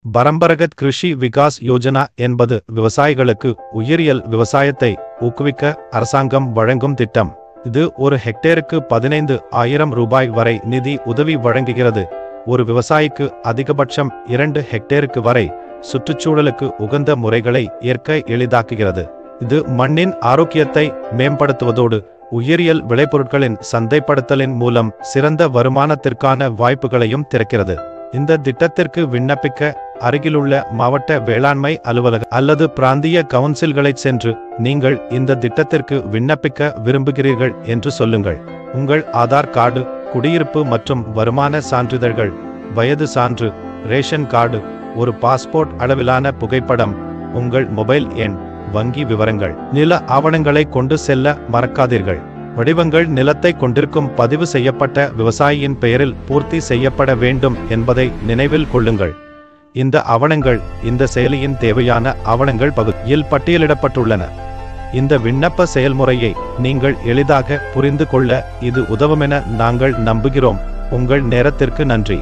பரம்பரகத் கிருஷி விகாஸ் யோஜனா என்பது விவசாயிகளுக்கு உயிரியல் விவசாயத்தை ஊக்குவிக்க அரசாங்கம் வழங்கும் திட்டம். இது ஒரு ஹெக்டேருக்கு 15,000 ரூபாய் வரை நிதி உதவி வழங்குகிறது. ஒரு விவசாயிக்கு அதிகபட்சம் 2 ஹெக்டேருக்கு வரை சுற்றுச்சூழலுக்கு உகந்த முறைகளை ஏற்க எளிதாக்குகிறது. இது மண்ணின் ஆரோக்கியத்தை மேம்படுத்துவதோடு உயிரியல் விளைபொருட்களின் சந்தைப்படுத்தலின் மூலம் சிறந்த வருமானத்திற்கான வாய்ப்புகளையும் திறக்கிறது. இந்த திட்டத்திற்கு விண்ணப்பிக்க அருகிலுள்ள மாவட்ட வேளாண்மை அலுவலகம் அல்லது பிராந்திய கவுன்சில்களைச் சென்று நீங்கள் இந்த திட்டத்திற்கு விண்ணப்பிக்க விரும்புகிறீர்கள் என்று சொல்லுங்கள். உங்கள் ஆதார் கார்டு, குடியிருப்பு மற்றும் வருமான சான்றிதழ்கள், வயது சான்று, ரேஷன் கார்டு, ஒரு பாஸ்போர்ட் அளவிலான புகைப்படம், உங்கள் மொபைல் எண், வங்கி விவரங்கள், நில ஆவணங்களை கொண்டு செல்ல மறக்காதீர்கள். வடிவங்கள் நிலத்தை கொண்டிருக்கும் பதிவு செய்யப்பட்ட விவசாயியின் பெயரில் பூர்த்தி செய்யப்பட வேண்டும் என்பதை நினைவில் கொள்ளுங்கள். இந்த ஆவணங்கள் இந்த செயலியின் தேவையான ஆவணங்கள் பகுதியில் பட்டியலிடப்பட்டுள்ளன. இந்த விண்ணப்ப செயல்முறையை நீங்கள் எளிதாக புரிந்து கொள்ள இது உதவுமென நாங்கள் நம்புகிறோம். உங்கள் நேரத்திற்கு நன்றி.